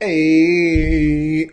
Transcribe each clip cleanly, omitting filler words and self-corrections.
Hey.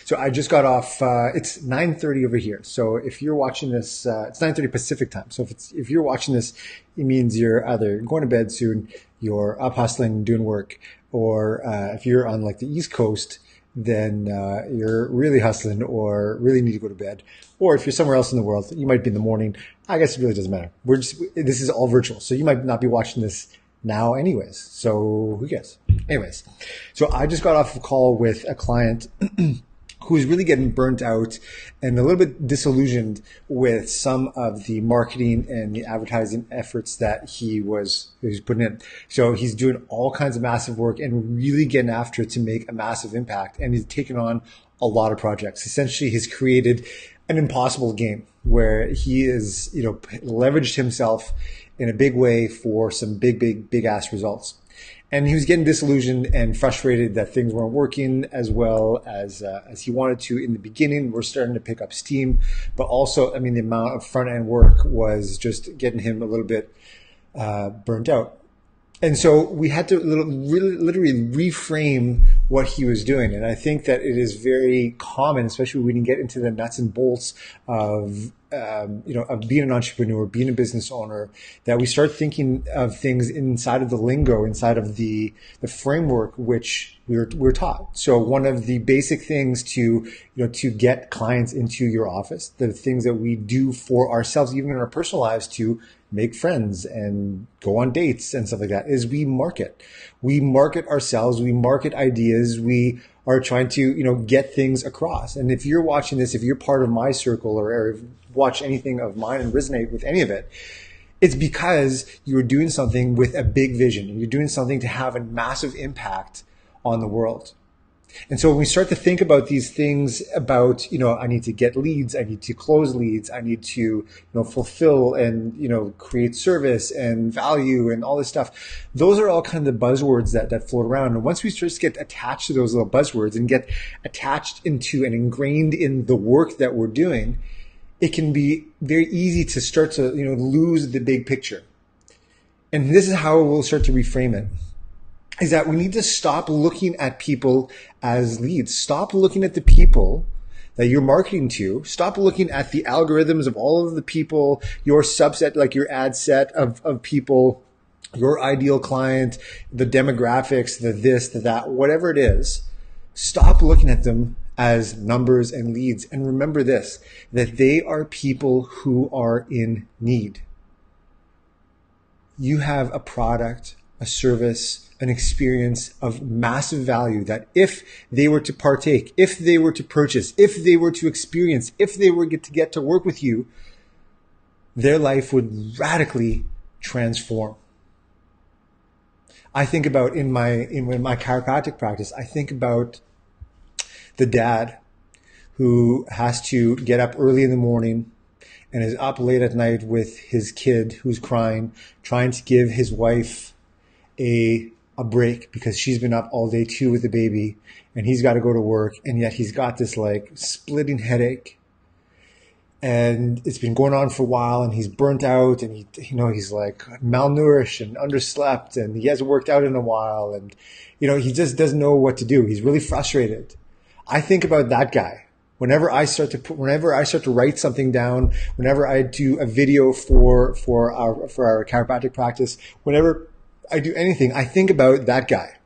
So I just got off. It's 9:30 over here. So if you're watching this, it's 9:30 Pacific time. So if you're watching this, it means you're either going to bed soon, you're up hustling, doing work, or if you're on like the East Coast, then you're really hustling or really need to go to bed. Or if you're somewhere else in the world, you might be in the morning. I guess it really doesn't matter. This is all virtual, so you might not be watching this now anyways. So who cares? Anyways, so I just got off a call with a client who's really getting burnt out and a little bit disillusioned with some of the marketing and the advertising efforts that he was putting in. So he's doing all kinds of massive work and really getting after it to make a massive impact. And he's taken on a lot of projects. Essentially, he's created an impossible game where he is, leveraged himself in a big way for some big ass results. And he was getting disillusioned and frustrated that things weren't working as well as he wanted to in the beginning. We're starting to pick up steam, but also, the amount of front end work was just getting him a little bit burnt out. And so we had to literally reframe what he was doing. And I think that it is very common, especially when you get into the nuts and bolts of being an entrepreneur, being a business owner, that we start thinking of things inside of the lingo, inside of the framework which we're taught. So one of the basic things to get clients into your office, the things that we do for ourselves, even in our personal lives, to make friends and go on dates and stuff like that, is we market. We market ourselves. We market ideas. We are trying to, get things across. And if you're watching this, if you're part of my circle or watch anything of mine and resonate with any of it, it's because you're doing something with a big vision and you're doing something to have a massive impact on the world. And so when we start to think about these things about, I need to get leads, I need to close leads, I need to, fulfill and, create service and value and all this stuff. Those are all kind of the buzzwords that float around. And once we just get attached to those little buzzwords and get attached into and ingrained in the work that we're doing, it can be very easy to start to, lose the big picture. And this is how we'll start to reframe it. Is that we need to stop looking at people as leads. Stop looking at the people that you're marketing to. Stop looking at the algorithms of all of the people, your subset, like your ad set of people, your ideal client, the demographics, the this, the that, whatever it is. Stop looking at them as numbers and leads. And remember this, that they are people who are in need. You have a product, a service, an experience of massive value that if they were to partake, if they were to purchase, if they were to experience, if they were to get to work with you, their life would radically transform. I think about in my chiropractic practice, I think about the dad who has to get up early in the morning and is up late at night with his kid who's crying, trying to give his wife a break because she's been up all day too with the baby and he's got to go to work, and yet he's got this like splitting headache and it's been going on for a while and he's burnt out and he's like malnourished and underslept and he hasn't worked out in a while and he just doesn't know what to do. He's really frustrated. I think about that guy. Whenever I start to write something down, whenever I do a video for our chiropractic practice, whenever I do anything, I think about that guy.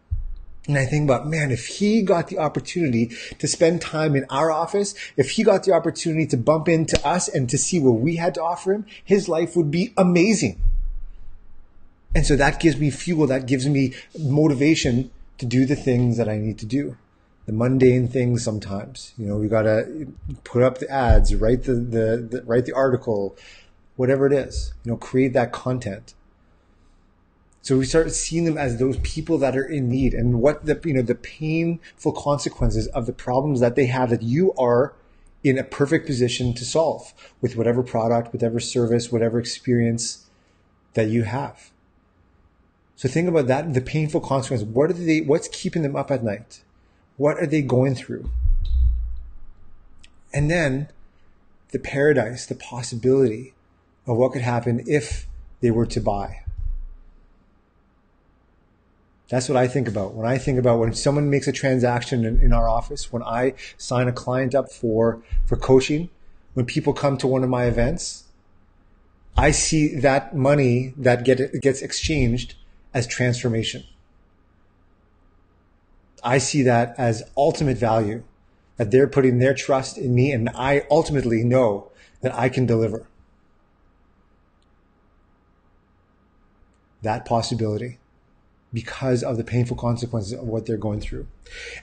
And I think about, man, if he got the opportunity to spend time in our office, if he got the opportunity to bump into us and to see what we had to offer him, his life would be amazing. And so that gives me fuel, that gives me motivation to do the things that I need to do. The mundane things sometimes. We gotta put up the ads, write the article, whatever it is. Create that content. So we start seeing them as those people that are in need and what the painful consequences of the problems that they have that you are in a perfect position to solve with whatever product, whatever service, whatever experience that you have. So think about that, the painful consequences. What's keeping them up at night? What are they going through? And then the paradise, the possibility of what could happen if they were to buy. That's what I think about when I think about when someone makes a transaction in our office, when I sign a client up for coaching, when people come to one of my events, I see that money that gets exchanged as transformation. I see that as ultimate value, that they're putting their trust in me, and I ultimately know that I can deliver. That possibility, because of the painful consequences of what they're going through.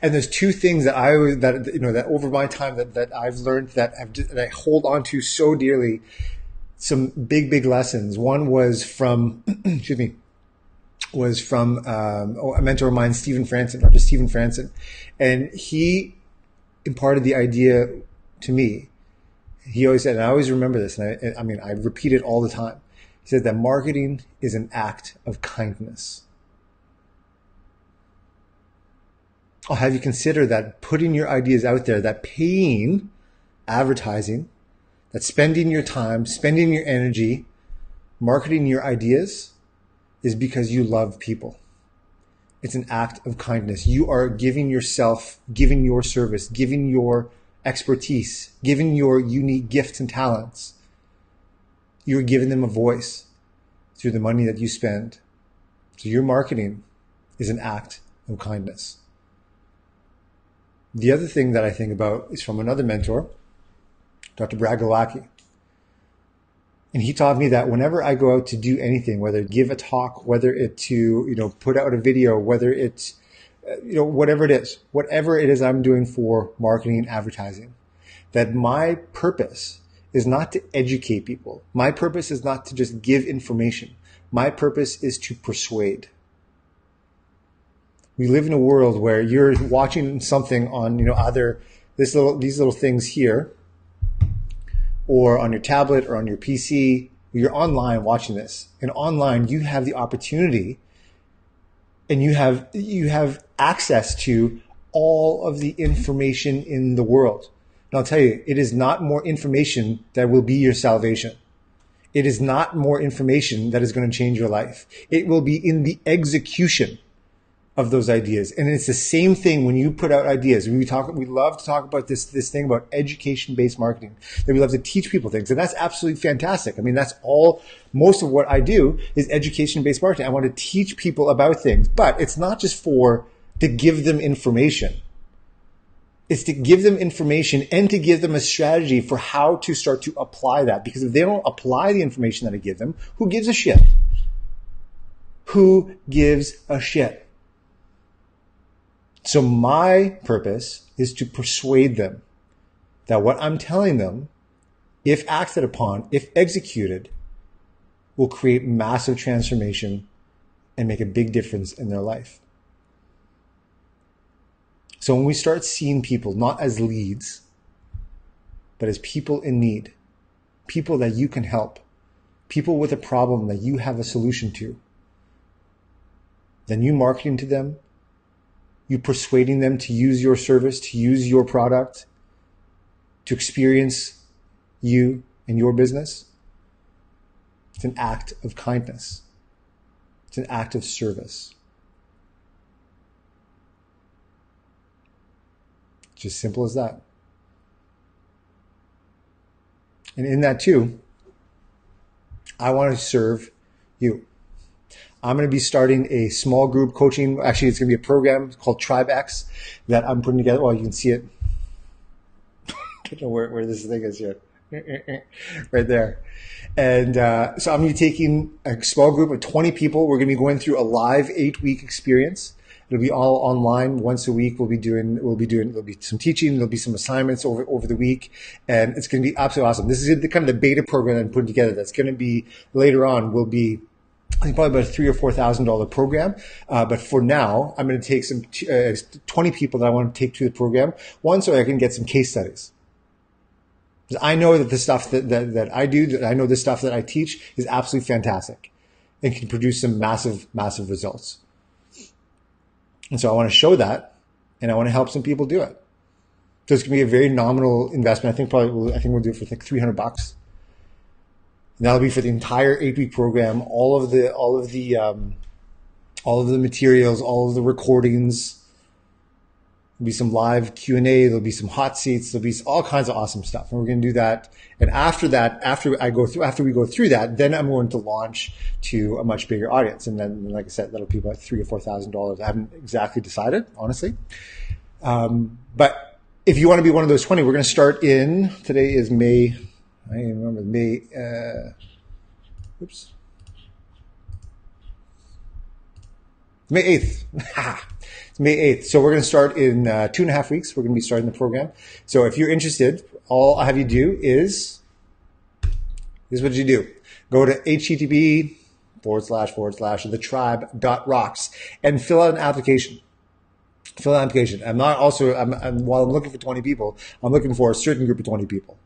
And there's two things that that over my time that I've learned that I hold on to so dearly. Some big lessons. One was from, excuse me, a mentor of mine, Stephen Franson, Dr. Stephen Franson. And he imparted the idea to me. He always said, and I always remember this, and I repeat it all the time. He said that marketing is an act of kindness. I'll have you consider that putting your ideas out there, that paying advertising, that spending your time, spending your energy, marketing your ideas is because you love people. It's an act of kindness. You are giving yourself, giving your service, giving your expertise, giving your unique gifts and talents. You're giving them a voice through the money that you spend. So your marketing is an act of kindness. The other thing that I think about is from another mentor, Dr. Brad Galacki. And he taught me that whenever I go out to do anything, whether give a talk, whether it to, put out a video, whether it's, whatever it is I'm doing for marketing and advertising, that my purpose is not to educate people. My purpose is not to just give information. My purpose is to persuade. We live in a world where you're watching something on, either these little things here, or on your tablet or on your PC. You're online watching this. And online, you have the opportunity and you have access to all of the information in the world. And I'll tell you, it is not more information that will be your salvation. It is not more information that is going to change your life. It will be in the execution of those ideas. And it's the same thing when you put out ideas. We love to talk about this thing about education-based marketing, that we love to teach people things. And that's absolutely fantastic. That's most of what I do is education-based marketing. I want to teach people about things, but it's not just to give them information. It's to give them information and to give them a strategy for how to start to apply that. Because if they don't apply the information that I give them, who gives a shit? Who gives a shit? So my purpose is to persuade them that what I'm telling them, if acted upon, if executed, will create massive transformation and make a big difference in their life. So when we start seeing people not as leads, but as people in need, people that you can help, people with a problem that you have a solution to, then you marketing to them, you persuading them to use your service, to use your product, to experience you and your business. It's an act of kindness. It's an act of service. Just simple as that. And in that too, I want to serve you. I'm going to be starting a small group coaching. Actually, it's going to be a program called Tribe X that I'm putting together. Well, you can see it. I don't know where this thing is yet. Right there. And so I'm going to be taking a small group of 20 people. We're going to be going through a live 8-week experience. It'll be all online once a week. There'll be some teaching. There'll be some assignments over the week. And it's going to be absolutely awesome. This is the kind of the beta program that I'm putting together. That's going to be later on will be, I think, probably about a $3,000 or $4,000 program. But for now, I'm going to take some 20 people that I want to take to the program. One, so I can get some case studies. Because I know that the stuff that I do, that I know the stuff that I teach is absolutely fantastic and can produce some massive, massive results. And so I want to show that, and I want to help some people do it. So it's going to be a very nominal investment. I think we'll do it for like $300. And that'll be for the entire 8-week program. All of the all of the materials, all of the recordings. There'll be some live Q&A. There'll be some hot seats. There'll be all kinds of awesome stuff. And we're going to do that. And after that, after we go through that, then I'm going to launch to a much bigger audience. And then, like I said, that'll be about $3,000 or $4,000. I haven't exactly decided, honestly. But if you want to be one of those 20, we're going to start today is May, I don't even remember, May 8th. It's May 8th. So we're going to start in 2.5 weeks. We're going to be starting the program. So if you're interested, all I have you do is what you do. Go to http://thetribe.rocks and fill out an application. While I'm looking for 20 people, I'm looking for a certain group of 20 people.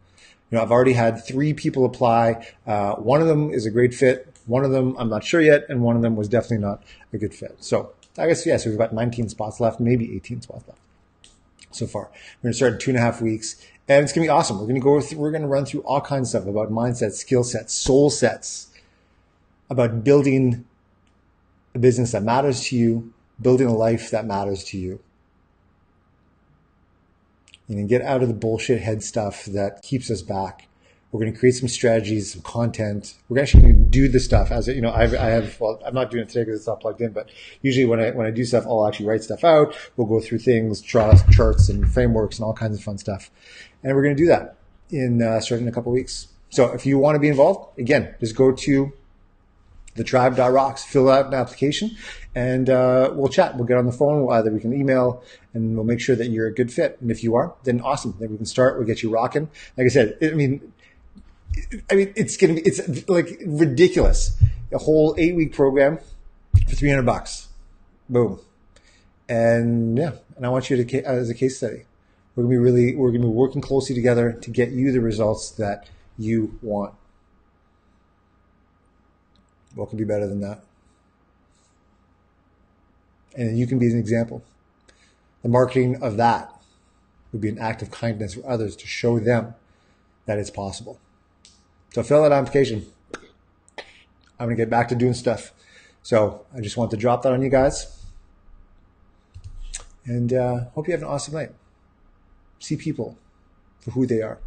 I've already had 3 people apply. One of them is a great fit. One of them, I'm not sure yet. And one of them was definitely not a good fit. So I guess, yes, we've got 19 spots left, maybe 18 spots left so far. We're going to start in 2.5 weeks and it's going to be awesome. We're going to run through all kinds of stuff about mindset, skill sets, soul sets, about building a business that matters to you, building a life that matters to you. Get out of the bullshit head stuff that keeps us back. We're going to create some strategies, some content. We're actually going to do the stuff as I'm not doing it today because it's not plugged in, but usually when I do stuff, I'll actually write stuff out. We'll go through things, charts and frameworks and all kinds of fun stuff. And we're going to do that starting in a couple of weeks. So if you want to be involved, again, just go to thetribe.rocks, fill out an application, and we'll chat. We'll get on the phone. Either we can email, and we'll make sure that you're a good fit. And if you are, then awesome. Then we can start. We'll get you rocking. Like I said, it's like ridiculous. A whole 8-week program for $300. Boom. And yeah, and I want you to as a case study. We're gonna be working closely together to get you the results that you want. What could be better than that? And you can be an example. The marketing of that would be an act of kindness for others to show them that it's possible. So fill out an application. I'm going to get back to doing stuff. So I just want to drop that on you guys. And hope you have an awesome night. See people for who they are.